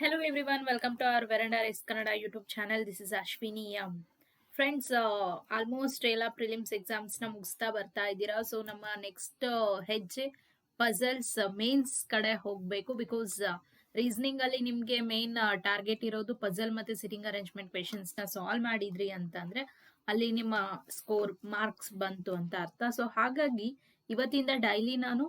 Hello everyone, welcome to our Veranda Kannada YouTube channel. This is Ashwini. Friends, almost ಎಲ್ಲ prelims ಎಕ್ಸಾಮ್ಸ್ನ ಮುಗಿಸ್ತಾ ಬರ್ತಾ ಇದ್ದೀರಾ. So ನಮ್ಮ next ಹೆಜ್ಜೆ ಪಜಲ್ಸ್ ಮೇನ್ಸ್ ಕಡೆ ಹೋಗಬೇಕು. ಬಿಕಾಸ್ ರೀಸನಿಂಗ್ ಅಲ್ಲಿ ನಿಮಗೆ ಮೇನ್ ಟಾರ್ಗೆಟ್ ಇರೋದು ಪಜಲ್ ಮತ್ತೆ ಸಿಟಿಂಗ್ ಅರೇಂಜ್ಮೆಂಟ್ ಕ್ವೆಶನ್ಸ್ನ ಸಾಲ್ವ್ ಮಾಡಿದ್ರಿ ಅಂತಂದ್ರೆ ಅಲ್ಲಿ ನಿಮ್ಮ ಸ್ಕೋರ್ ಮಾರ್ಕ್ಸ್ ಬಂತು ಅಂತ ಅರ್ಥ. ಸೊ ಹಾಗಾಗಿ ಇವತ್ತಿಂದ ಡೈಲಿ ನಾನು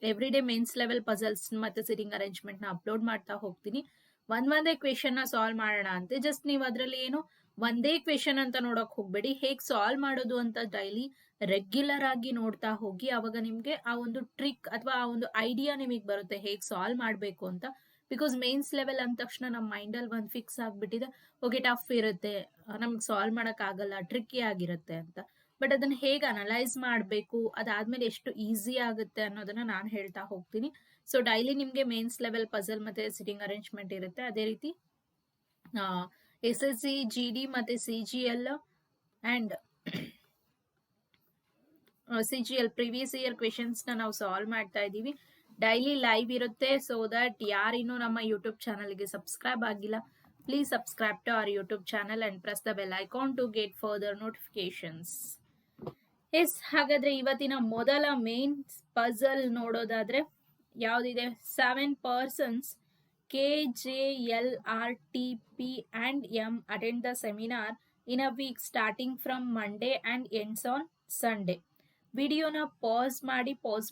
every day mains level puzzles ಮತ್ತೆ ಸಿಟಿಂಗ್ ಅರೇಂಜ್ಮೆಂಟ್ ನ ಅಪ್ಲೋಡ್ ಮಾಡ್ತಾ ಹೋಗ್ತೀನಿ. ಒಂದೇ ಕ್ವೆಶನ್ ನ ಸಾಲ್ವ್ ಮಾಡೋಣ ಅಂತ. ಜಸ್ಟ್ ನೀವು ಅದರಲ್ಲಿ ಏನು ಒಂದೇ ಕ್ವೆಶನ್ ಅಂತ ನೋಡಕ್ ಹೋಗ್ಬೇಡಿ, ಹೇಗ್ ಸಾಲ್ವ್ ಮಾಡೋದು ಅಂತ ಡೈಲಿ ರೆಗ್ಯುಲರ್ ಆಗಿ ನೋಡ್ತಾ ಹೋಗಿ. ಅವಾಗ ನಿಮ್ಗೆ ಆ ಒಂದು ಟ್ರಿಕ್ ಅಥವಾ ಆ ಒಂದು ಐಡಿಯಾ ನಿಮಗೆ ಬರುತ್ತೆ ಹೇಗ್ ಸಾಲ್ವ್ ಮಾಡ್ಬೇಕು ಅಂತ. ಬಿಕಾಸ್ ಮೇನ್ಸ್ ಲೆವೆಲ್ ಅಂದ ತಕ್ಷಣ ನಮ್ಮ ಮೈಂಡ್ ಅಲ್ಲಿ ಒಂದ್ ಫಿಕ್ಸ್ ಆಗ್ಬಿಟ್ಟಿದೆ, ಓಕೆ ಟಫ್ ಇರುತ್ತೆ, ನಮ್ಗೆ ಸಾಲ್ವ್ ಮಾಡಕ್ ಆಗಲ್ಲ, ಟ್ರಿಕ್ಕಿ ಆಗಿರುತ್ತೆ ಅಂತ. ಬಟ್ ಅದನ್ನ ಹೇಗೆ ಅನಲೈಸ್ ಮಾಡಬೇಕು, ಅದಾದ್ಮೇಲೆ ಎಷ್ಟು ಈಸಿ ಆಗುತ್ತೆ ಅನ್ನೋದನ್ನ ನಾನು ಹೇಳ್ತಾ ಹೋಗ್ತೀನಿ. ಸೊ ಡೈಲಿ ನಿಮ್ಗೆ ಮೇನ್ಸ್ ಲೆವೆಲ್ ಪಜಲ್ ಮತ್ತೆ ಸಿಟಿಂಗ್ ಅರೇಂಜ್ಮೆಂಟ್ ಇರುತ್ತೆ. ಅದೇ ರೀತಿ SSC, GD ಮತ್ತೆ CGL and CGL previous year questions ನಾವು ಸಾಲ್ವ್ ಮಾಡ್ತಾ ಇದೀವಿ. ಡೈಲಿ ಲೈವ್ ಇರುತ್ತೆ. ಸೊ ದಟ್ ಯಾರಿನ್ನೂ ನಮ್ಮ ಯೂಟ್ಯೂಬ್ ಚಾನಲ್ಗೆ ಸಬ್ಸ್ಕ್ರೈಬ್ ಆಗಿಲ್ಲ, please subscribe to our YouTube channel and press the bell icon to get further notifications. Yes, ಹಾಗಾದ್ರೆ ಇವತ್ತಿನ ಮೊದಲ ಮೇನ್ ಪಜಲ್ ನೋಡೋದಾದ್ರೆ ಯಾವ್ದಿದೆ, 7 persons KJLRTP and M attend the seminar in a week starting from Monday and ends on Sunday. ವಿಡಿಯೋನ pass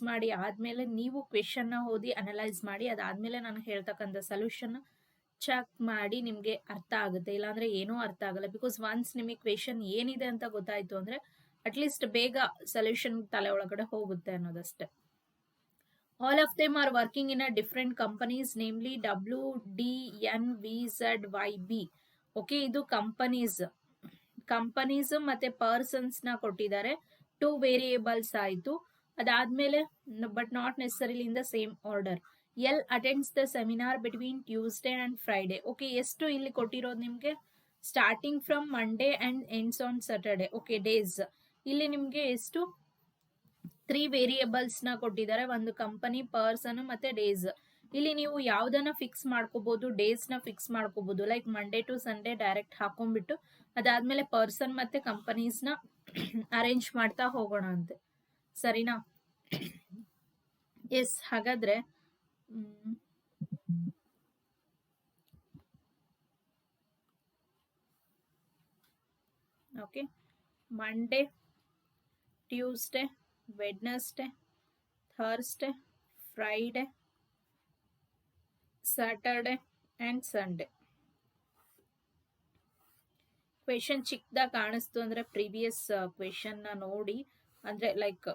ಮಾಡಿ ಆದ್ಮೇಲೆ ನೀವು question ನ ಓದಿ ಅನಲೈಸ್ ಮಾಡಿ, ಅದಾದ್ಮೇಲೆ ನಾನು ಹೇಳ್ತಕ್ಕಂಥ ಸೊಲ್ಯೂಷನ್ ಚೆಕ್ ಮಾಡಿ ನಿಮ್ಗೆ ಅರ್ಥ ಆಗುತ್ತೆ. ಇಲ್ಲಾಂದ್ರೆ ಏನೂ ಅರ್ಥ ಆಗಲ್ಲ. ಬಿಕಾಸ್ ಒನ್ಸ್ ನಿಮಗೆ ಕ್ವೆಶನ್ ಏನಿದೆ ಅಂತ ಗೊತ್ತಾಯ್ತು ಅಂದ್ರೆ ಅಟ್ಲೀಸ್ಟ್ ಬೇಗ ಸೊಲ್ಯೂಷನ್ ತಲೆ ಒಳಗಡೆ ಹೋಗುತ್ತೆ ಅನ್ನೋದಷ್ಟೇ. All of them are working in a different companies, namely WDNVZYB. Okay, ಇದು ಕಂಪನೀಸ್ ಮತ್ತೆ ಪರ್ಸನ್ಸ್ ನ ಕೊಟ್ಟಿದ್ದಾರೆ. 2 ವೇರಿಯೇಬಲ್ಸ್ ಆಯ್ತು. ಅದಾದ್ಮೇಲೆ but not necessarily in the same order. L attends the seminar between Tuesday and Friday. Okay, ಎಷ್ಟು ಇಲ್ಲಿ ಕೊಟ್ಟಿರೋದು ನಿಮ್ಗೆ, starting from Monday and ends on Saturday. Okay, days ಇಲ್ಲಿ ನಿಮ್ಗೆ ಎಷ್ಟು 3 ವೇರಿಯೇಬಲ್ಸ್ ನ ಕೊಟ್ಟಿದ್ದಾರೆ, ಒಂದು ಕಂಪನಿ, ಪರ್ಸನ್ ಮತ್ತೆ ಡೇಸ್. ಇಲ್ಲಿ ನೀವು ಯಾವ್ದನ್ನ ಫಿಕ್ಸ್ ಮಾಡ್ಕೋಬಹುದು, ಡೇಸ್ ನ ಫಿಕ್ಸ್ ಮಾಡ್ಕೋಬಹುದು, like Monday to Sunday direct ಹಾಕೊಂಡ್ಬಿಟ್ಟು ಅದಾದ್ಮೇಲೆ ಪರ್ಸನ್ ಮತ್ತೆ ಕಂಪನೀಸ್ ನ ಅರೇಂಜ್ ಮಾಡ್ತಾ ಹೋಗೋಣ ಅಂತೆ. ಸರಿನಾ? ಎಸ್, ಹಾಗಾದ್ರೆ okay, Monday, Tuesday, Wednesday, Thursday, Friday, Saturday and Sunday. Question ಚಿಕ್ಕದಾಗ ಕಾಣಿಸ್ತು ಅಂದ್ರೆ ಪ್ರೀವಿಯಸ್ ಕ್ವೆಶನ್ ನ ನೋಡಿ, ಅಂದ್ರೆ ಲೈಕ್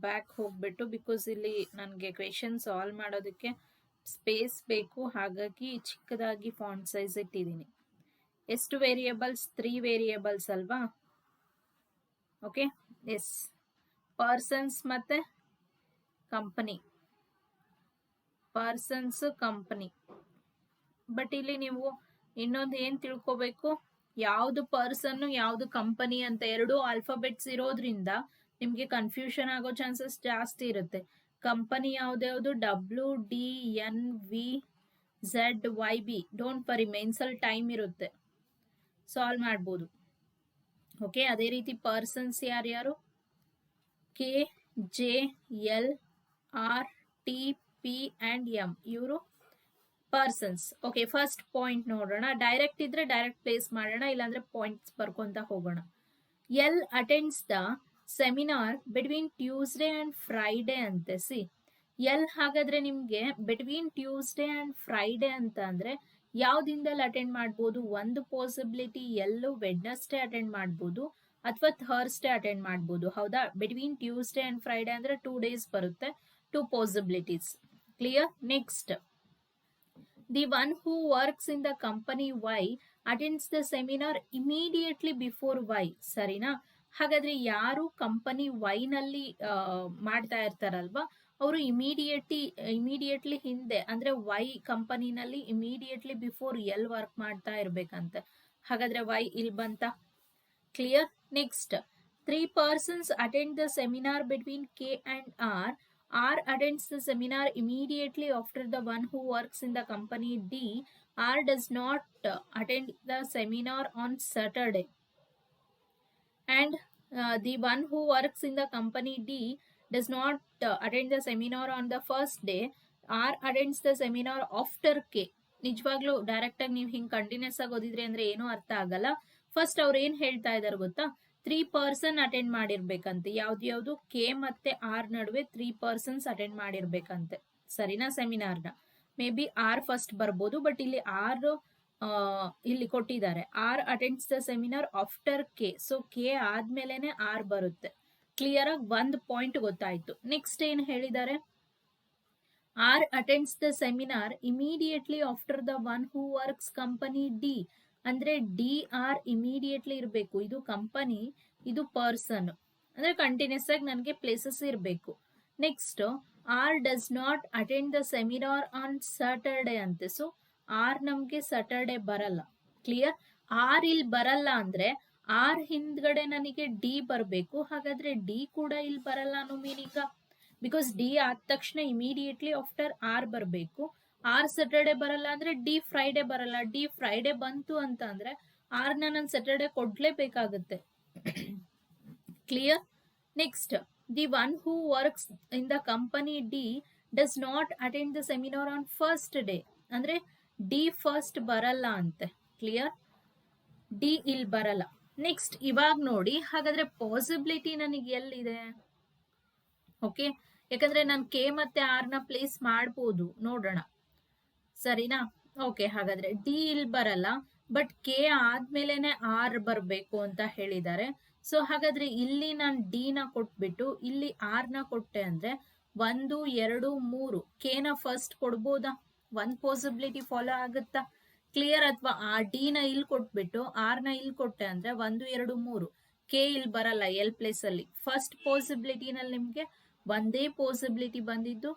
ಬ್ಯಾಕ್ ಹೋಗ್ಬಿಟ್ಟು, ಬಿಕಾಸ್ ಇಲ್ಲಿ ನನಗೆ ಕ್ವೆಶನ್ ಸಾಲ್ವ್ ಮಾಡೋದಕ್ಕೆ ಸ್ಪೇಸ್ ಬೇಕು, ಹಾಗಾಗಿ ಚಿಕ್ಕದಾಗಿ ಫಾಂಟ್ ಸೈಜ್ ಇಟ್ಟಿದ್ದೀನಿ. ಎಷ್ಟು ವೇರಿಯೇಬಲ್ಸ್? 3 ವೇರಿಯೇಬಲ್ಸ್ ಅಲ್ವಾ? ಓಕೆ, ಎಸ್, ಪರ್ಸನ್ಸ್ ಮತ್ತೆ ಕಂಪನಿ, ಪರ್ಸನ್ಸ್ ಕಂಪನಿ. ಬಟ್ ಇಲ್ಲಿ ನೀವು ಇನ್ನೊಂದು ಏನ್ ತಿಳ್ಕೋಬೇಕು, ಯಾವ್ದು ಪರ್ಸನ್ ಯಾವ್ದು ಕಂಪನಿ ಅಂತ 2 ಆಲ್ಫಾಬೆಟ್ಸ್ ಇರೋದ್ರಿಂದ ನಿಮ್ಗೆ ಕನ್ಫ್ಯೂಷನ್ ಆಗೋ ಚಾನ್ಸಸ್ ಜಾಸ್ತಿ ಇರುತ್ತೆ. ಕಂಪನಿ ಯಾವ್ದ್ಯಾವ್ದು, WDNVZYB. ಡೋಂಟ್ ವರಿ, ಮೇನ್ಸಲ್ ಟೈಮ್ ಇರುತ್ತೆ, ಸಾಲ್ವ್ ಮಾಡ್ಬೋದು. ಓಕೆ, ಅದೇ ರೀತಿ ಪರ್ಸನ್ಸ್ ಯಾರ್ಯಾರು, KJLRTP and M, ಇವರು ಪರ್ಸನ್ಸ್. ಓಕೆ, ಫಸ್ಟ್ ಪಾಯಿಂಟ್ ನೋಡೋಣ. ಡೈರೆಕ್ಟ್ ಇದ್ರೆ ಡೈರೆಕ್ಟ್ ಪ್ಲೇಸ್ ಮಾಡೋಣ, ಇಲ್ಲಾಂದ್ರೆ ಪಾಯಿಂಟ್ಸ್ ಬರ್ಕೊಂತ ಹೋಗೋಣ. L attends the seminar between Tuesday and Friday ಅಂತೆ. ಸಿ, ಎಲ್ ಹಾಗಾದ್ರೆ ನಿಮ್ಗೆ ಬಿಟ್ವೀನ್ ಟ್ಯೂಸ್ಡೇ ಅಂಡ್ ಫ್ರೈಡೆ ಅಂತ ಅಂದ್ರೆ ಯಾವ್ದಿಂದಲ್ಲಿ ಅಟೆಂಡ್ ಮಾಡ್ಬೋದು? ಒಂದು ಪಾಸಿಬಿಲಿಟಿ ಎಲ್ಲೂ ವೆಡ್ನೆಸ್ಡೇ ಅಟೆಂಡ್ ಮಾಡ್ಬೋದು ಅಥವಾ ಥರ್ಸ್ಡೇ ಅಟೆಂಡ್ ಮಾಡ್ಬೋದು. ಹೌದಾ? ಬಿಟ್ವೀನ್ ಟ್ಯೂಸ್ಡೇ ಅಂಡ್ ಫ್ರೈಡೆ ಅಂದ್ರೆ 2 days ಬರುತ್ತೆ, 2 possibilities. Clear? Next, the one who works in the company Y attends the seminar immediately before Y. ಸರಿನಾ? ಹಾಗಾದ್ರೆ ಯಾರು ಕಂಪನಿ ವೈ ನಲ್ಲಿ ಮಾಡ್ತಾ ಇರ್ತಾರಲ್ವಾ, ಅವರು ಇಮಿಡಿಯೇಟ್ಲಿ ಹಿಂದೆ ಅಂದ್ರೆ ವೈ ಕಂಪನಿನಲ್ಲಿ ಇಮಿಡಿಯೇಟ್ಲಿ ಬಿಫೋರ್ ಎಲ್ ವರ್ಕ್ ಮಾಡ್ತಾ ಇರ್ಬೇಕಂತೆ. ಹಾಗಾದ್ರೆ ವೈ ಇಲ್ಲಿ ಬಂತ? Clear? Next, 3 persons attend the seminar between K and R R attends the seminar immediately after the one who works in the company D. R does not attend the seminar on Saturday. And the one who works in the company D does not attend the seminar on the first day. R attends the seminar after K. ನಿಜವಾಗ್ಲೂ direct ಆಗಿ ನೀವು ಹಿಂಗೆ continuous ಆಗಿ ಓದಿದ್ರಿ ಅಂದ್ರೆ ಏನೂ ಅರ್ಥ ಆಗಲ್ಲ. First ಅವ್ರು ಏನ್ ಹೇಳ್ತಾ ಇದಾರೆ ಗೊತ್ತಾ, 3 ಪರ್ಸನ್ ಅಟೆಂಡ್ ಮಾಡಿರ್ಬೇಕಂತೆ. ಯಾವ್ದು ಕೆ ಮತ್ತೆ ಆರ್ ನಡುವೆ 3 ಪರ್ಸನ್ಸ್ ಅಟೆಂಡ್ ಮಾಡಿರ್ಬೇಕಂತೆ, ಸರಿನಾ? ಸೆಮಿನಾರ್ನ ಮೇ ಬಿ ಆರ್ ಫಸ್ಟ್ ಬರ್ಬೋದು, ಬಟ್ ಇಲ್ಲಿ ಆರ್ ಇಲ್ಲಿ ಕೊಟ್ಟಿದ್ದಾರೆ R attends the seminar after K. So K ಆದ್ಮೇಲೆನೆ ಆರ್ ಬರುತ್ತೆ. ಕ್ಲಿಯರ್ ಆಗಿ ಒಂದು ಪಾಯಿಂಟ್ ಗೊತ್ತಾಯ್ತು. ನೆಕ್ಸ್ಟ್ ಏನ್ ಹೇಳಿದ್ದಾರೆ, R attends the seminar immediately after the one who works company D. ಅಂದ್ರೆ ಡಿ ಆರ್ ಇಮಿಡಿಯೇಟ್ಲಿ ಇರಬೇಕು. ಇದು ಕಂಪನಿ, ಇದು ಪರ್ಸನ್, ಅಂದ್ರೆ ಕಂಟಿನ್ಯೂಸ್ ಆಗಿ ನನಗೆ ಪ್ಲೇಸಸ್ ಇರಬೇಕು. Next R does not attend the seminar on Saturday ಅಂತೆ. ಸೊ ಆರ್ ನಮ್ಗೆ ಸ್ಯಾಟರ್ಡೆ ಬರಲ್ಲ. ಕ್ಲಿಯರ್? ಆರ್ ಇಲ್ಲಿ ಬರಲ್ಲ ಅಂದ್ರೆ ಆರ್ ಹಿಂದ್ಗಡೆ ನನಗೆ ಡಿ ಬರಬೇಕು. ಹಾಗಾದ್ರೆ ಡಿ ಕೂಡ ಇಲ್ಲಿ ಬರಲ್ಲ ಅನ್ನೋ ಮೀನಿಂಗ. ಬಿಕಾಸ್ ಡಿ ಆದ ತಕ್ಷಣ ಇಮಿಡಿಯೇಟ್ಲಿ ಆಫ್ಟರ್ ಆರ್ ಬರಬೇಕು. ಆರ್ ಸ್ಯಾಟರ್ಡೆ ಬರಲ್ಲ ಅಂದ್ರೆ ಡಿ ಫ್ರೈಡೆ ಬರಲ್ಲ. ಡಿ ಫ್ರೈಡೆ ಬಂತು ಅಂತ ಅಂದ್ರೆ ಆರ್ನ ನಾನು ಸ್ಯಾಟರ್ಡೆ ಕೊಡ್ಲೇಬೇಕಾಗುತ್ತೆ. Clear? Next, the one who works in the company D does not attend the seminar on first day. ಅಂದ್ರೆ ಡಿ ಫಸ್ಟ್ ಬರಲ್ಲ ಅಂತೆ. ಕ್ಲಿಯರ್? ಡಿ ಇಲ್ಲಿ ಬರಲ್ಲ. ನೆಕ್ಸ್ಟ್ ಇವಾಗ ನೋಡಿ, ಹಾಗಾದ್ರೆ ಪಾಸಿಬಿಲಿಟಿ ನನಗೆ ಎಲ್ಲಿದೆ? ಓಕೆ, ಯಾಕಂದ್ರೆ ನಾನು ಕೆ ಮತ್ತೆ ಆರ್ ನ ಪ್ಲೇಸ್ ಮಾಡ್ಬೋದು, ನೋಡೋಣ, ಸರಿನಾ? ಓಕೆ, ಹಾಗಾದ್ರೆ ಡಿ ಇಲ್ಲಿ ಬರಲ್ಲ, ಬಟ್ ಕೆ ಆದ್ಮೇಲೆನೆ ಆರ್ ಬರ್ಬೇಕು ಅಂತ ಹೇಳಿದ್ದಾರೆ. ಸೊ ಹಾಗಾದ್ರೆ ಇಲ್ಲಿ ನಾನು ಡಿ ನ ಕೊಟ್ಬಿಟ್ಟು ಇಲ್ಲಿ ಆರ್ ನ ಕೊಟ್ಟೆ ಅಂದ್ರೆ 1, 2, 3 ಕೆ ನ ಫಸ್ಟ್ ಕೊಡ್ಬೋದಾ? ಒಂದ್ ಪಾಸಿಬಿಲಿಟಿ ಫಾಲೋ ಆಗುತ್ತಾ? ಕ್ಲಿಯರ್? ಅಥವಾ ಆ ಡಿ ನ ಇಲ್ಲಿ ಕೊಟ್ಬಿಟ್ಟು ಆರ್ ನ ಇಲ್ಲಿ ಕೊಟ್ಟೆ ಅಂದ್ರೆ 1, 2, 3 ಕೆ ಇಲ್ಲಿ ಬರಲ್ಲ ಎಲ್ ಪ್ಲೇಸ್ ಅಲ್ಲಿ. ಫಸ್ಟ್ ಪಾಸಿಬಿಲಿಟಿನಲ್ಲಿ ನಿಮ್ಗೆ ಒಂದೇ ಪಾಸಿಬಿಲಿಟಿ ಬಂದಿದ್ದು,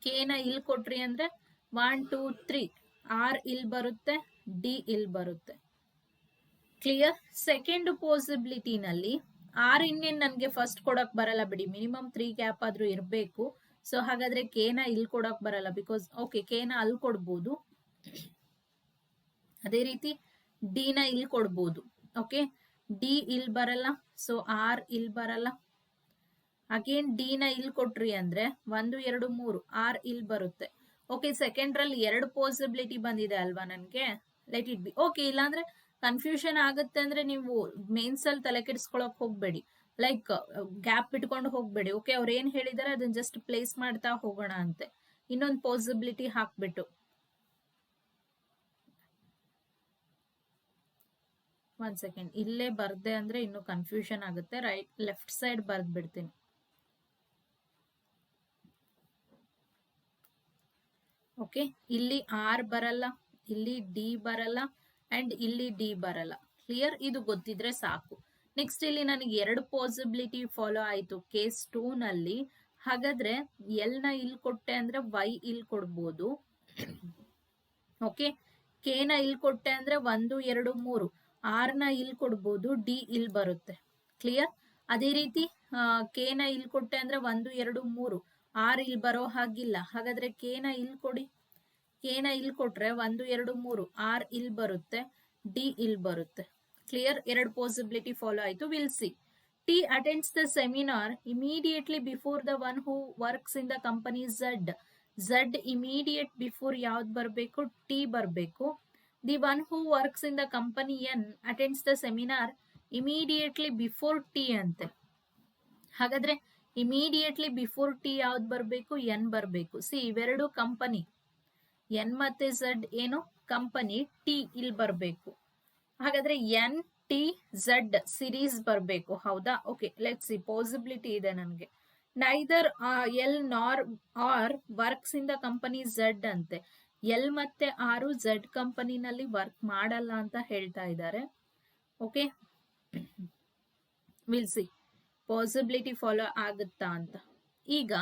ಕೆ ನ ಇಲ್ಲಿ ಕೊಟ್ರಿ ಅಂದ್ರೆ 1, 2, 3 ಆರ್ ಇಲ್ಲಿ ಬರುತ್ತೆ, ಡಿ ಇಲ್ಲಿ ಬರುತ್ತೆ. ಕ್ಲಿಯರ್? ಸೆಕೆಂಡ್ ಪಾಸಿಬಿಲಿಟಿನಲ್ಲಿ ಆರ್ ಇನ್ನೇನ್ ನನ್ಗೆ ಫಸ್ಟ್ ಕೊಡಕ್ ಬರಲ್ಲ ಬಿಡಿ, ಮಿನಿಮಮ್ 3 ಗ್ಯಾಪ್ ಆದ್ರೂ ಇರಬೇಕು. ಸೊ ಹಾಗಾದ್ರೆ ಕೆ ನ ಇಲ್ಲಿ ಕೊಡಕ್ ಬರಲ್ಲ, ಬಿಕಾಸ್ ಓಕೆ ಕೆ ನ ಅಲ್ಲಿ ಕೊಡ್ಬೋದು, ಅದೇ ರೀತಿ ಡಿ ನ ಇಲ್ಲಿ ಕೊಡ್ಬೋದು. ಓಕೆ, ಡಿ ಇಲ್ಲಿ ಬರಲ್ಲ, ಸೊ ಆರ್ ಇಲ್ಲಿ ಬರಲ್ಲ. ಅಗೇನ್ ಡಿ ನ ಇಲ್ಲಿ ಕೊಟ್ರಿ ಅಂದ್ರೆ 1, 2, 3 ಆರ್ ಇಲ್ಲಿ ಬರುತ್ತೆ. ಓಕೆ, ಸೆಕೆಂಡ್ ರಲ್ಲಿ 2 ಪಾಸಿಬಿಲಿಟಿ ಬಂದಿದೆ ಅಲ್ವಾ ನನ್ಗೆ, ಲೆಟ್ ಇಟ್ ಬಿ. ಓಕೆ, ಇಲ್ಲಾಂದ್ರೆ ಕನ್ಫ್ಯೂಷನ್ ಆಗುತ್ತೆ ಅಂದ್ರೆ ನೀವು ಮೇನ್ಸ್ ಅಲ್ಲಿ ತಲೆ ಕೆಡಿಸ್ಕೊಳಕ್ ಹೋಗ್ಬೇಡಿ, ಲೈಕ್ ಗ್ಯಾಪ್ ಬಿಟ್ಕೊಂಡು ಹೋಗ್ಬೇಡಿ. ಓಕೆ, ಅವ್ರು ಏನ್ ಹೇಳಿದಾರೆ ಅದನ್ನ ಜಸ್ಟ್ ಪ್ಲೇಸ್ ಮಾಡ್ತಾ ಹೋಗೋಣ ಅಂತೆ, ಇನ್ನೊಂದು ಪಾಸಿಬಿಲಿಟಿ ಹಾಕ್ಬಿಟ್ಟು. ಒಂದ್ ಸೆಕೆಂಡ್, ಇಲ್ಲೇ ಬರ್ದೆ ಅಂದ್ರೆ ಇನ್ನು ಕನ್ಫ್ಯೂಷನ್ ಆಗುತ್ತೆ. ರೈಟ್ ಲೆಫ್ಟ್ ಸೈಡ್ ಬರ್ದ್ ಬಿಡ್ತೀನಿ. ಓಕೆ, ಇಲ್ಲಿ ಆರ್ ಬರಲ್ಲ, ಇಲ್ಲಿ ಡಿ ಬರಲ್ಲ, ಅಂಡ್ ಇಲ್ಲಿ ಡಿ ಬರಲ್ಲ. ಕ್ಲಿಯರ್? ಇದು ಗೊತ್ತಿದ್ರೆ ಸಾಕು. ನೆಕ್ಸ್ಟ್ ಇಲ್ಲಿ ನನಗೆ 2 ಪಾಸಿಬಿಲಿಟಿ ಫಾಲೋ ಆಯ್ತು ಕೇಸ್ 2 ನಲ್ಲಿ. ಹಾಗಾದ್ರೆ ಎಲ್ ನ ಇಲ್ಲಿ ಕೊಟ್ಟೆ ಅಂದ್ರೆ ವೈ ಇಲ್ಲಿ ಕೊಡ್ಬೋದು. ಓಕೆ, ಕೆ ನ ಇಲ್ಲಿ ಕೊಟ್ಟೆ ಅಂದ್ರೆ 1, 2, 3 ಆರ್ ನ ಇಲ್ಲಿ ಕೊಡ್ಬೋದು, ಡಿ ಇಲ್ಲಿ ಬರುತ್ತೆ. ಕ್ಲಿಯರ್? ಅದೇ ರೀತಿ ಕೆ ನ ಇಲ್ಲಿ ಕೊಟ್ಟೆ ಅಂದ್ರೆ 1, 2, 3 ಆರ್ ಇಲ್ಲಿ ಬರೋ ಹಾಗಿಲ್ಲ. ಹಾಗಾದ್ರೆ ಕೆ ನ ಇಲ್ಲಿ ಕೊಡಿ, ಕೆ ನ ಇಲ್ಲಿ ಕೊಟ್ರೆ 1, 2, 3 ಆರ್ ಇಲ್ಲಿ ಬರುತ್ತೆ, ಡಿ ಇಲ್ಲಿ ಬರುತ್ತೆ. ಕ್ಲಿಯರ್? 2 ಪಾಸಿಬಿಲಿಟಿ ಫಾಲೋ ಆಯ್ತು. Will see. T attends the seminar immediately before the one who works in the company Z. Z immediate before ಯಾವ್ದು ಬರಬೇಕು? ಟಿ ಬರಬೇಕು. The one who works in the company N attends the seminar immediately before T ಅಂತೆ. ಹಾಗಾದ್ರೆ immediately before T ಯಾವ್ದು ಬರಬೇಕು? N ಬರಬೇಕು. C, ಇವೆರಡು company, N ಮತ್ತೆ ಝಡ್ ಏನು ಕಂಪನಿ, ಟಿ ಇಲ್ಲಿ ಬರಬೇಕು. ಹಾಗಾದ್ರೆ ಎನ್ ಟಿ ಝಡ್ ಸಿರೀಸ್ ಬರಬೇಕು, ಹೌದಾ? Okay, let see. ಪಾಸಿಬಿಲಿಟಿ ಇದೆ ನನಗೆ. Neither L nor R works in the company Z ಅಂತೆ. ಎಲ್ ಮತ್ತೆ ಆರು ಝಡ್ ಕಂಪನಿನಲ್ಲಿ ವರ್ಕ್ ಮಾಡಲ್ಲ ಅಂತ ಹೇಳ್ತಾ ಇದ್ದಾರೆ. Okay, will C possibility follow ಆಗುತ್ತಾ ಅಂತ. ಈಗ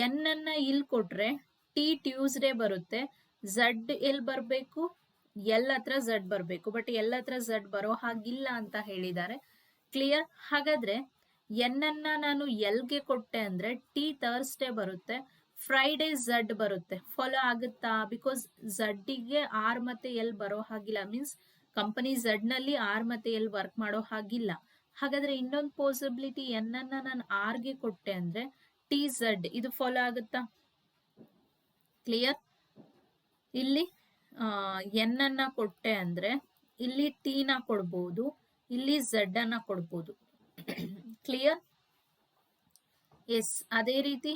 ಎನ್ ಅನ್ನ ಇಲ್ಲಿ ಕೊಟ್ರೆ ಟಿ ಟ್ಯೂಸ್ಡೇ ಬರುತ್ತೆ, ಝಡ್ ಎಲ್ಲಿ ಬರಬೇಕು? ಎಲ್ ಹತ್ರ ಝಡ್ ಬರಬೇಕು, ಬಟ್ ಎಲ್ ಹತ್ರ ಝಡ್ ಬರೋ ಹಾಗಿಲ್ಲ ಅಂತ ಹೇಳಿದ್ದಾರೆ. ಕ್ಲಿಯರ್? ಹಾಗಾದ್ರೆ ಎನ್ ಅನ್ನ ನಾನು ಎಲ್ಗೆ ಕೊಟ್ಟೆ ಅಂದ್ರೆ ಟಿ ಥರ್ಸ್ಡೇ ಬರುತ್ತೆ, ಫ್ರೈಡೇ ಝಡ್ ಬರುತ್ತೆ. ಫಾಲೋ ಆಗುತ್ತಾ? ಬಿಕಾಸ್ ಝಡ್ಡಿಗೆ ಆರ್ ಮತ್ತೆ ಎಲ್ ಬರೋ ಹಾಗಿಲ್ಲ, ಮೀನ್ಸ್ ಕಂಪನಿ ಝಡ್ ನಲ್ಲಿ ಆರ್ ಮತ್ತೆ ಎಲ್ ವರ್ಕ್ ಮಾಡೋ ಹಾಗಿಲ್ಲ. ಹಾಗಾದ್ರೆ ಇನ್ನೊಂದು ಪಾಸಿಬಿಲಿಟಿ ಎನ್ ಅನ್ನ ನಾನು ಆರ್ಗೆ ಕೊಟ್ಟೆ ಅಂದ್ರೆ ಟಿ ಝಡ್, ಇದು ಫಾಲೋ ಆಗುತ್ತಾ? ಕ್ಲಿಯರ್? ಇಲ್ಲಿ ಎನ್ ಅನ್ನ ಕೊಟ್ಟೆ ಅಂದ್ರೆ ಇಲ್ಲಿ ಟಿ ನ ಕೊಡ್ಬೋದು, ಇಲ್ಲಿ ಝಡ್ ಅನ್ನ ಕೊಡ್ಬೋದು. ಕ್ಲಿಯರ್? ಎಸ್. ಅದೇ ರೀತಿ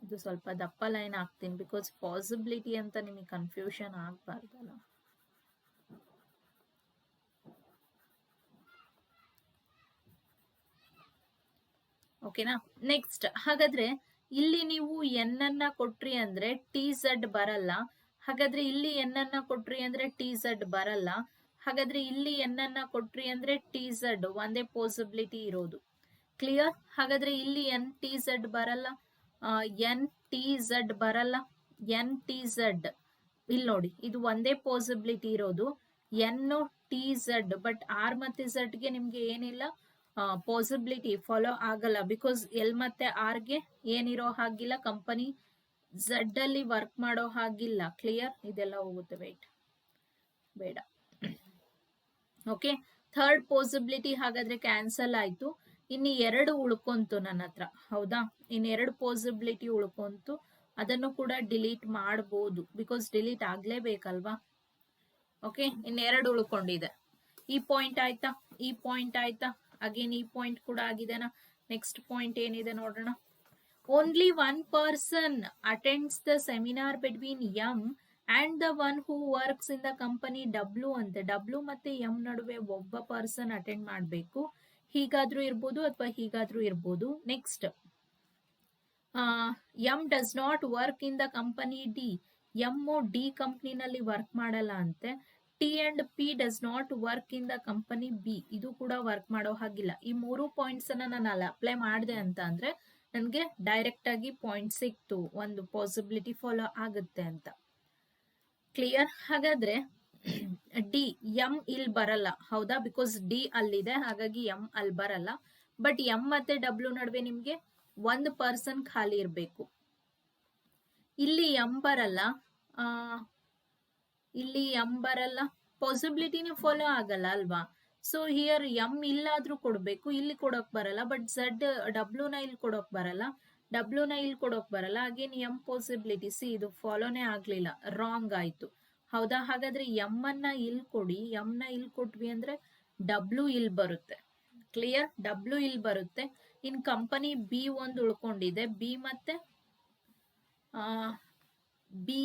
ಇದು ಸ್ವಲ್ಪ ದಪ್ಪ ಲೈನ್ ಹಾಕ್ತೀನಿ, ಬಿಕಾಸ್ ಪಾಸಿಬಿಲಿಟಿ ಅಂತ ನಿಮಗೆ ಕನ್ಫ್ಯೂಷನ್ ಆಗ್ಬಾರ್ದಲ್ಲ. ಓಕೆನಾ? ನೆಕ್ಸ್ಟ್, ಹಾಗಾದ್ರೆ ಇಲ್ಲಿ ನೀವು ಎನ್ ಅನ್ನ ಕೊಟ್ರಿ ಅಂದ್ರೆ ಟಿ ಝಡ್ ಬರಲ್ಲ. ಹಾಗಾದ್ರೆ ಇಲ್ಲಿ ಎನ್ ಅನ್ನ ಕೊಟ್ರಿ ಅಂದ್ರೆ ಟಿ ಝಡ್ ಬರಲ್ಲ. ಹಾಗಾದ್ರೆ ಇಲ್ಲಿ ಎನ್ ಅನ್ನ ಕೊಟ್ರಿ ಅಂದ್ರೆ ಟಿ ಝಡ್ ಒಂದೇ ಪಾಸಿಬಿಲಿಟಿ ಇರೋದು. ಕ್ಲಿಯರ್? ಹಾಗಾದ್ರೆ ಇಲ್ಲಿ ಎನ್ ಟಿ ಝಡ್ ಬರಲ್ಲ, ಎನ್ ಟಿ ಝಡ್ ಬರಲ್ಲ, ಎನ್ ಟಿ ಝಡ್ ಇಲ್ಲಿ ನೋಡಿ, ಇದು ಒಂದೇ ಪಾಸಿಬಿಲಿಟಿ ಇರೋದು N T Z. But R ಮತ್ತೆ ಝಡ್ಗೆ ನಿಮ್ಗೆ ಏನಿಲ್ಲ ಪಾಸಿಬಿಲಿಟಿ ಫಾಲೋ ಆಗಲ್ಲ, ಬಿಕಾಸ್ ಎಲ್ ಮತ್ತೆ ಆರ್ಗೆ ಏನಿರೋ ಹಾಗಿಲ್ಲ, ಕಂಪನಿ ಝಡ್ ಅಲ್ಲಿ ವರ್ಕ್ ಮಾಡೋ ಹಾಗಿಲ್ಲ. ಕ್ಲಿಯರ್? ಇದೆಲ್ಲ ಹೋಗುತ್ತೆ, ವೇಟ್ ಬೇಡ. ಓಕೆ, ಥರ್ಡ್ ಪಾಸಿಬಿಲಿಟಿ ಹಾಗಾದ್ರೆ ಕ್ಯಾನ್ಸಲ್ ಆಯ್ತು. ಇನ್ನು ಎರಡು ಉಳ್ಕೊಂತು ನನ್ನ ಹತ್ರ, ಹೌದಾ? ಇನ್ನು ಎರಡು ಪಾಸಿಬಿಲಿಟಿ ಉಳ್ಕೊಂತು, ಅದನ್ನು ಕೂಡ ಡಿಲೀಟ್ ಮಾಡಬಹುದು, ಬಿಕಾಸ್ ಡಿಲೀಟ್ ಆಗ್ಲೇಬೇಕಲ್ವಾ. ಓಕೆ, ಇನ್ನೆರಡು ಉಳ್ಕೊಂಡಿದೆ. ಈ ಪಾಯಿಂಟ್ ಆಯ್ತಾ? ಈ ಪಾಯಿಂಟ್ ಆಯ್ತಾ? ಅಗೇನ್ ಈ ಪಾಯಿಂಟ್ ಕೂಡ ಆಗಿದೆನಾ? ನೆಕ್ಸ್ಟ್ ಪಾಯಿಂಟ್ ಏನಿದೆ ನೋಡೋಣ. Only one person attends the seminar between M and the one who works in the company W ಅಂತೆ. ಡಬ್ಲ್ಯೂ ಮತ್ತೆ ಎಂ ನಡುವೆ ಒಬ್ಬ ಪರ್ಸನ್ ಅಟೆಂಡ್ ಮಾಡಬೇಕು. ಹೀಗಾದ್ರೂ ಇರ್ಬೋದು ಅಥವಾ ಹೀಗಾದ್ರೂ ಇರ್ಬೋದು. Next, M does not work in the company D. M D ಕಂಪ್ನಿನಲ್ಲಿ ವರ್ಕ್ ಮಾಡಲ್ಲ ಅಂತೆ. T and P does not work in the company B, ಇದು ಕೂಡ ವರ್ಕ್ ಮಾಡೋ ಹಾಗಿಲ್ಲ. ಈ ಮೂರು ಪಾಯಿಂಟ್ಸ್ ಅನ್ನ ನಾನು ಅಪ್ಲೈ ಮಾಡಿದೆ ಅಂತ ಅಂದ್ರೆ ನನಗೆ ಡೈರೆಕ್ಟ್ ಆಗಿ ಪಾಯಿಂಟ್ ಸಿಕ್ತು, ಒಂದು ಪಾಸಿಬಿಲಿಟಿ ಫಾಲೋ ಆಗುತ್ತೆ ಅಂತ. ಕ್ಲಿಯರ್? ಹಾಗಾದ್ರೆ ಡಿ, ಎಂ ಇಲ್ಲಿ ಬರಲ್ಲ, ಹೌದಾ? ಬಿಕಾಸ್ ಡಿ ಅಲ್ಲಿದೆ, ಹಾಗಾಗಿ ಎಂ ಅಲ್ಲಿ ಬರಲ್ಲ. ಬಟ್ ಎಂ ಮತ್ತೆ ಡಬ್ಲ್ಯೂ ನಡುವೆ ನಿಮ್ಗೆ ಒಂದು ಪರ್ಸನ್ ಖಾಲಿ ಇರಬೇಕು. ಇಲ್ಲಿ ಎಂ ಬರಲ್ಲ, ಇಲ್ಲಿ ಎಂ ಬರಲ್ಲ, ಪಾಸಿಬಿಲಿಟಿನೇ ಫಾಲೋ ಆಗಲ್ಲ ಅಲ್ವಾ? ಸೊ ಹಿಯರ್ ಎಂ ಇಲ್ಲಾದ್ರೂ ಕೊಡ್ಬೇಕು, ಇಲ್ಲಿ ಕೊಡೋಕ್ ಬರಲ್ಲ. ಬಟ್ ಝಡ್ ಡಬ್ಲ್ಯೂ ನ ಇಲ್ಲಿ ಕೊಡೋಕ್ ಬರಲ್ಲ, ಡಬ್ಲ್ಯೂ ನ ಇಲ್ಲಿ ಕೊಡೋಕ್ ಬರಲ್ಲ. ಅಗೇನ್ ಎಂ ಪಾಸಿಬಿಲಿಟಿ, ಸಿ ಇದು ಫಾಲೋನೇ ಆಗ್ಲಿಲ್ಲ, ರಾಂಗ್ ಆಯ್ತು, ಹೌದಾ? ಹಾಗಾದ್ರೆ ಎಂ ಅನ್ನ ಇಲ್ಲಿ ಕೊಡಿ, ಎಂ ನ ಇಲ್ಲಿ ಕೊಟ್ವಿ ಅಂದ್ರೆ ಡಬ್ಲ್ಯೂ ಇಲ್ಲಿ ಬರುತ್ತೆ. ಕ್ಲಿಯರ್? ಡಬ್ಲ್ಯೂ ಇಲ್ಲಿ ಬರುತ್ತೆ. ಇನ್ ಕಂಪನಿ ಬಿ ಒಂದು ಉಳ್ಕೊಂಡಿದೆ, ಬಿ ಮತ್ತೆ ಬಿ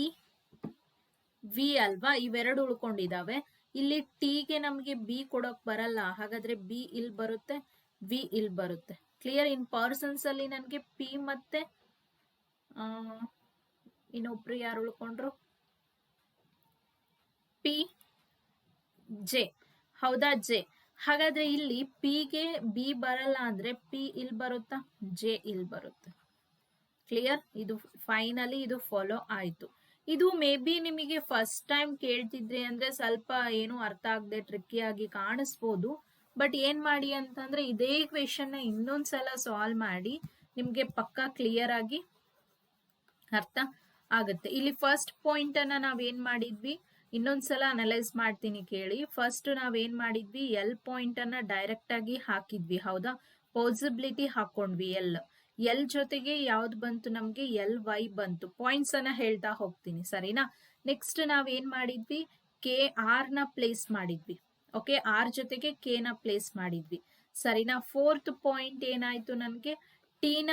ವಿ ಅಲ್ವಾ, ಇವೆರಡು ಉಳ್ಕೊಂಡಿದಾವೆ. ಇಲ್ಲಿ ಟಿಗೆ ನಮ್ಗೆ ಬಿ ಕೊಡೋಕ್ ಬರಲ್ಲ, ಹಾಗಾದ್ರೆ ಬಿ ಇಲ್ಲಿ ಬರುತ್ತೆ, ವಿ ಇಲ್ಲಿ ಬರುತ್ತೆ. ಕ್ಲಿಯರ್? ಇನ್ ಪರ್ಸನ್ಸ್ ಅಲ್ಲಿ ನನ್ಗೆ ಪಿ ಮತ್ತೆ ಇನ್ನೊಬ್ರು ಯಾರು ಉಳ್ಕೊಂಡ್ರು? ಪಿ ಜೆ, ಹೌದಾ? ಜೆ. ಹಾಗಾದ್ರೆ ಇಲ್ಲಿ ಪಿಗೆ ಬಿ ಬರಲ್ಲ ಅಂದ್ರೆ ಪಿ ಇಲ್ಲಿ ಬರುತ್ತಾ, ಜೆ ಇಲ್ಲಿ ಬರುತ್ತೆ. ಕ್ಲಿಯರ್? ಇದು ಫೈನಲಿ ಇದು ಫಾಲೋ ಆಯ್ತು. ಇದು ಮೇ ಬಿ ನಿಮಗೆ ಫಸ್ಟ್ ಟೈಮ್ ಕೇಳ್ತಿದ್ರಿ ಅಂದ್ರೆ ಸ್ವಲ್ಪ ಏನು ಅರ್ಥ ಆಗದೆ ಟ್ರಿಕ್ಕಿ ಆಗಿ ಕಾಣಿಸ್ಬೋದು. ಬಟ್ ಏನ್ ಮಾಡಿ ಅಂತಂದ್ರೆ ಇದೇ ಕ್ವೆಶನ್ ನ ಇನ್ನೊಂದ್ಸಲ ಸಾಲ್ವ್ ಮಾಡಿ, ನಿಮ್ಗೆ ಪಕ್ಕಾ ಕ್ಲಿಯರ್ ಆಗಿ ಅರ್ಥ ಆಗುತ್ತೆ. ಇಲ್ಲಿ ಫಸ್ಟ್ ಪಾಯಿಂಟ್ ಅನ್ನ ನಾವೇನ್ ಮಾಡಿದ್ವಿ, ಇನ್ನೊಂದ್ಸಲ ಅನಲೈಸ್ ಮಾಡ್ತೀನಿ ಕೇಳಿ. ಫಸ್ಟ್ ನಾವೇನ್ ಮಾಡಿದ್ವಿ, ಎಲ್ ಪಾಯಿಂಟ್ ಅನ್ನ ಡೈರೆಕ್ಟ್ ಆಗಿ ಹಾಕಿದ್ವಿ, ಹೌದಾ? ಪಾಸಿಬಿಲಿಟಿ ಹಾಕೊಂಡ್ವಿ. ಎಲ್ ಜೊತೆಗೆ ಯಾವ್ದು ಬಂತು ನಮ್ಗೆ? ಎಲ್ ವೈ ಬಂತು. ಪಾಯಿಂಟ್ಸ್ ಅನ್ನ ಹೇಳ್ತಾ ಹೋಗ್ತೀನಿ, ಸರಿನಾ? ನೆಕ್ಸ್ಟ್ ನಾವೇನ್ ಮಾಡಿದ್ವಿ, ಕೆ ಆರ್ ನ ಪ್ಲೇಸ್ ಮಾಡಿದ್ವಿ. ಓಕೆ, ಆರ್ ಜೊತೆಗೆ ಕೆ ನ ಪ್ಲೇಸ್ ಮಾಡಿದ್ವಿ, ಸರಿನಾ? ಫೋರ್ತ್ ಪಾಯಿಂಟ್ ಏನಾಯ್ತು ನನ್ಗೆ, ಟಿ ನ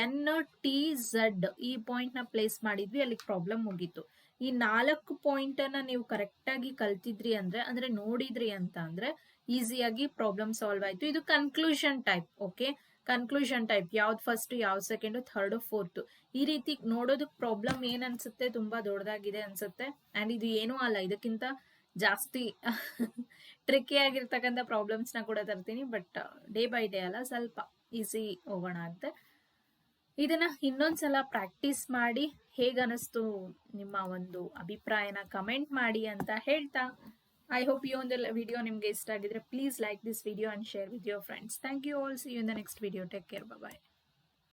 ಎನ್ ಟಿ ಝಡ್ ಈ ಪಾಯಿಂಟ್ ನ ಪ್ಲೇಸ್ ಮಾಡಿದ್ವಿ, ಅಲ್ಲಿ ಪ್ರಾಬ್ಲಮ್ ಮುಗೀತು. ಈ 4 ಪಾಯಿಂಟ್ ಅನ್ನ ನೀವು ಕರೆಕ್ಟ್ ಆಗಿ ಕಲ್ತಿದ್ರಿ ಅಂದ್ರೆ ನೋಡಿದ್ರಿ ಅಂತ ಅಂದ್ರೆ ಈಸಿಯಾಗಿ ಪ್ರಾಬ್ಲಮ್ ಸಾಲ್ವ್ ಆಯ್ತು. ಇದು conclusion type. Okay, conclusion type, ಯಾವ್ದು ಫಸ್ಟ್, ಯಾವ್ದು ಸೆಕೆಂಡ್, ಥರ್ಡ್, ಫೋರ್ತ್, ಈ ರೀತಿ ನೋಡೋದಕ್ ಪ್ರಾಬ್ಲಮ್ ಏನ್ ಅನ್ಸುತ್ತೆ, ತುಂಬಾ ದೊಡ್ಡದಾಗಿದೆ ಅನ್ಸುತ್ತೆ. ಅಂಡ್ ಇದು ಏನೂ ಅಲ್ಲ, ಇದಕ್ಕಿಂತ ಜಾಸ್ತಿ ಟ್ರಿಕ್ಕಿ ಆಗಿರ್ತಕ್ಕಂಥ ಪ್ರಾಬ್ಲಮ್ಸ್ ನ ಕೂಡ ತರ್ತೀನಿ. ಬಟ್ ಡೇ ಬೈ ಡೇ ಅಲ್ಲ, ಸ್ವಲ್ಪ ಈಸಿ ಹೋಗೋಣ ಅಂತ. ಇದನ್ನ ಇನ್ನೊಂದ್ಸಲ ಪ್ರಾಕ್ಟೀಸ್ ಮಾಡಿ ಹೇಗನಿಸ್ತು ನಿಮ್ಮ ಒಂದು ಅಭಿಪ್ರಾಯನ ಕಮೆಂಟ್ ಮಾಡಿ ಅಂತ ಹೇಳ್ತಾ ಐ ಹೋಪ್ ಈ ಒಂದು ವಿಡಿಯೋ ನಿಮಗೆ ಇಷ್ಟ ಆಗಿದ್ರೆ please like this video and share with your friends. Thank you all. See you in the next video. Take care. Bye.